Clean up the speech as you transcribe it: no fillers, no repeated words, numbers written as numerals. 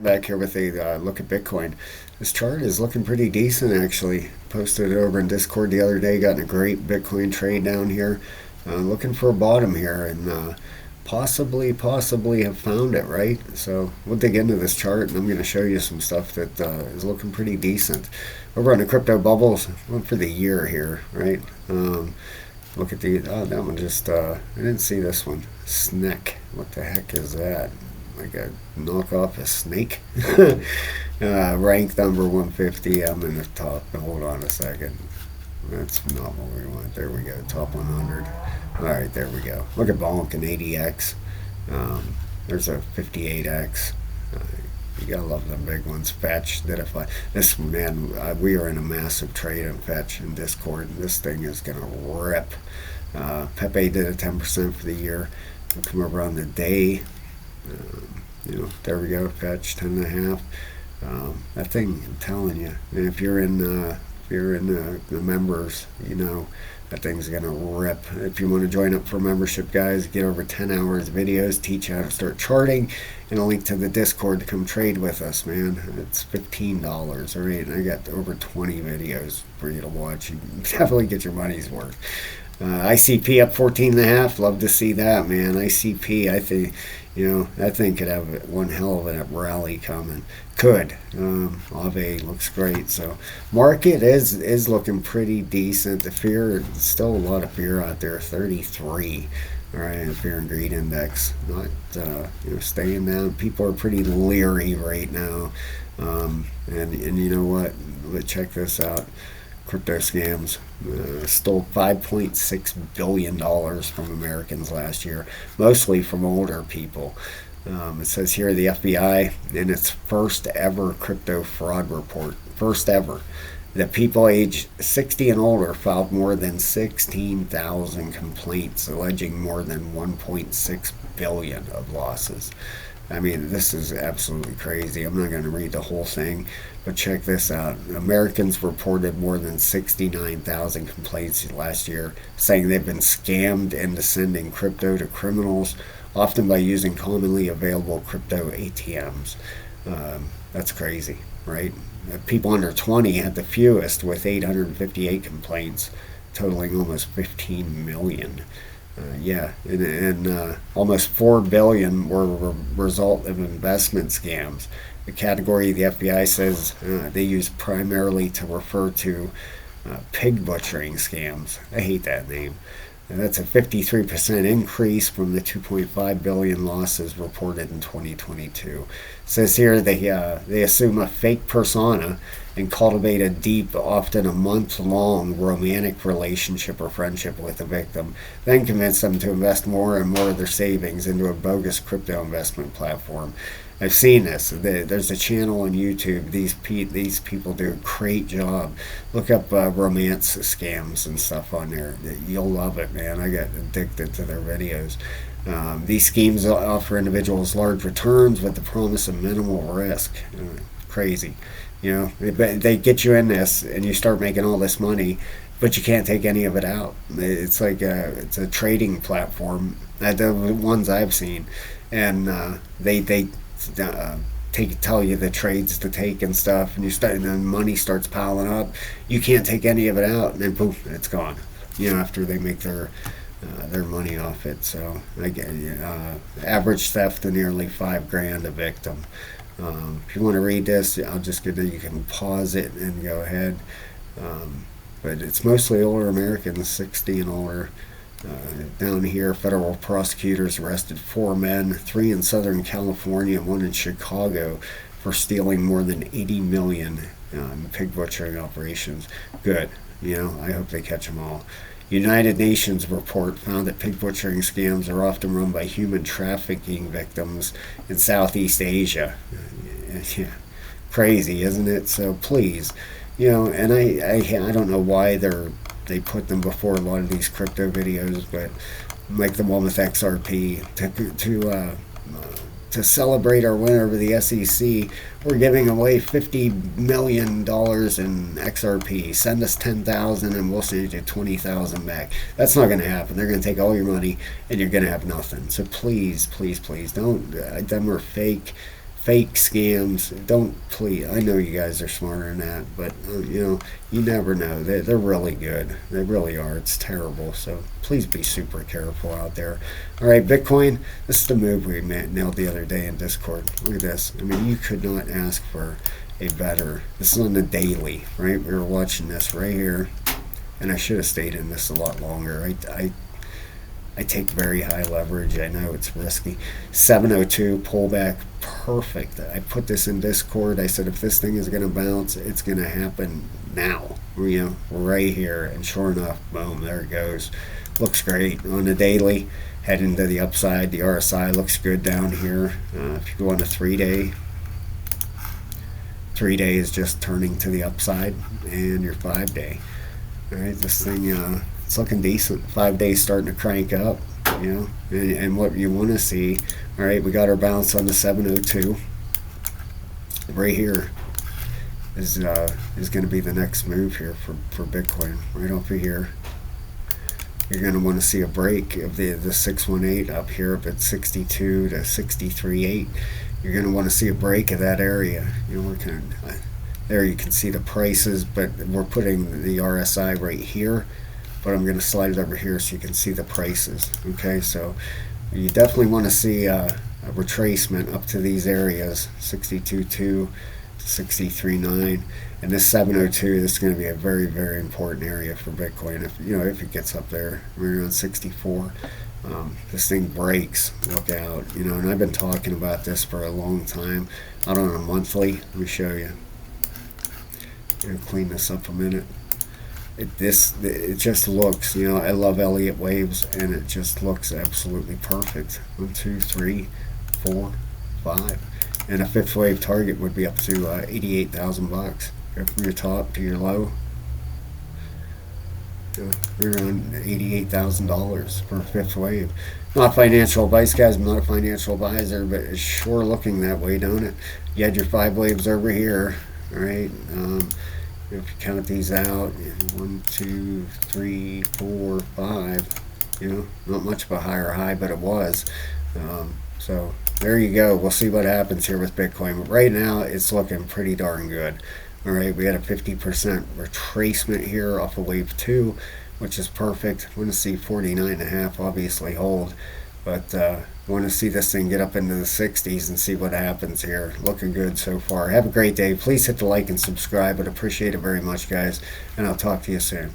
Back here with a look at Bitcoin. This chart is looking pretty decent actually. Posted it over in Discord the other day. Got a great Bitcoin trade down here. Looking for a bottom here and possibly have found it, right? So we'll dig into this chart and I'm going to show you some stuff that is looking pretty decent. Over on the crypto bubbles, went for the year here, right? Look at that one just, I didn't see this one. Sneck. What the heck is that? Like a knockoff a snake. Rank number 150. I'm in the top. Hold on a second. That's not what we want. There we go. Top 100. All right, there we go. Look at Bonk and 80x. There's a 58x. You gotta love them big ones. Fetch did this man. We are in a massive trade on Fetch in Discord. And this thing is gonna rip. Pepe did a 10% for the year. We'll come over on the day. There we go. Fetch 10.5. That thing, I'm telling you. And if you're in the members, that thing's gonna rip. If you want to join up for membership, guys, get over 10 hours of videos, teach you how to start charting, and a link to the Discord to come trade with us, man. It's $15, all right? And I got over 20 videos for you to watch. You can definitely get your money's worth. ICP up 14.5. Love to see that, man. ICP, I think, that thing could have one hell of a rally coming. Could. Aave looks great. So market is looking pretty decent. The fear, still a lot of fear out there. 33. All right, the fear and greed index not staying down. People are pretty leery right now. And you know what? Let's check this out. Crypto scams stole $5.6 billion from Americans last year, mostly from older people. It says here the FBI, in its first ever crypto fraud report, first ever, that people aged 60 and older filed more than 16,000 complaints, alleging more than 1.6 billion of losses. I mean, this is absolutely crazy. I'm not going to read the whole thing, but check this out. Americans reported more than 69,000 complaints last year, saying they've been scammed into sending crypto to criminals, often by using commonly available crypto ATMs. That's crazy, right? People under 20 had the fewest, with 858 complaints, totaling almost 15 million. And almost 4 billion were a result of investment scams. The category the FBI says they use primarily to refer to pig butchering scams. I hate that name. And that's a 53% increase from the 2.5 billion losses reported in 2022. It says here they assume a fake persona and cultivate a deep, often a month-long romantic relationship or friendship with the victim, then convince them to invest more and more of their savings into a bogus crypto investment platform. I've seen this. There's a channel on YouTube. These people do a great job. Look up romance scams and stuff on there. You'll love it, man. I got addicted to their videos. These schemes offer individuals large returns with the promise of minimal risk. Crazy. They get you in this and you start making all this money, but you can't take any of it out. It's like it's a trading platform. The ones I've seen, and they tell you the trades to take and stuff, and and then money starts piling up. You can't take any of it out, and then boom, it's gone. After they make their money off it. So average theft of nearly $5,000 a victim. If you want to read this, I'll just give you can pause it and go ahead. But it's mostly older Americans, 60 and older. Down here, federal prosecutors arrested 4 men, 3 in Southern California and 1 in Chicago, for stealing more than 80 million in pig butchering operations. Good. I hope they catch them all. United Nations report found that pig butchering scams are often run by human trafficking victims in Southeast Asia. Crazy, isn't it? So please, and I don't know why they put them before a lot of these crypto videos, but like the one with XRP, to celebrate our win over the SEC, we're giving away $50 million in XRP. Send us 10,000 and we'll send you 20,000 back. That's not going to happen. They're going to take all your money and you're going to have nothing. So please, please, please don't. Them are fake fake scams. Don't, please. I know you guys are smarter than that, but you never know. They're really good. They really are. It's terrible. So please be super careful out there. All right, Bitcoin. This is the move we nailed the other day in Discord. Look at this. I mean, you could not ask for a better. This is on the daily, right? We were watching this right here, and I should have stayed in this a lot longer. I take very high leverage. I know it's risky. 702 pullback, perfect. I put this in Discord. I said if this thing is going to bounce, it's going to happen now. Right here. And sure enough, boom, there it goes. Looks great on the daily. Heading to the upside. The RSI looks good down here. If you go on a 3-day, 3-day is just turning to the upside, and your 5-day. All right, this thing. It's looking decent. 5 days starting to crank up, and what you want to see. All right, we got our bounce on the 702. Right here is going to be the next move here for Bitcoin. Right over here, you're going to want to see a break of the 618 up here up at 62 to 63.8. You're going to want to see a break of that area. We're kind of there. You can see the prices, but we're putting the RSI right here. But I'm going to slide it over here so you can see the prices. Okay, so you definitely want to see a retracement up to these areas, 62.2 to 63.9, and this 702. This is going to be a very, very important area for Bitcoin. If it gets up there, we're around 64. This thing breaks. Look out. And I've been talking about this for a long time. Out on a monthly. Let me show you. Clean this up a minute. It just looks, I love Elliott waves, and it just looks absolutely perfect. 1, 2, 3, 4, 5, and a fifth wave target would be up to $88,000. Go from your top to your low. We're around $88,000 for a fifth wave. Not financial advice, guys. I'm not a financial advisor, but it's sure looking that way, don't it? You had your 5 waves over here, all right? If you count these out, 1, 2, 3, 4, 5, not much of a higher high, but it was. So there you go. We'll see what happens here with Bitcoin. But right now, it's looking pretty darn good. All right, we had a 50% retracement here off of wave 2, which is perfect. Want to see 49.5 obviously hold, but want to see this thing get up into the 60s and see what happens here. Looking good so far. Have a great day. Please hit the like and subscribe. I'd appreciate it very much, guys, and I'll talk to you soon.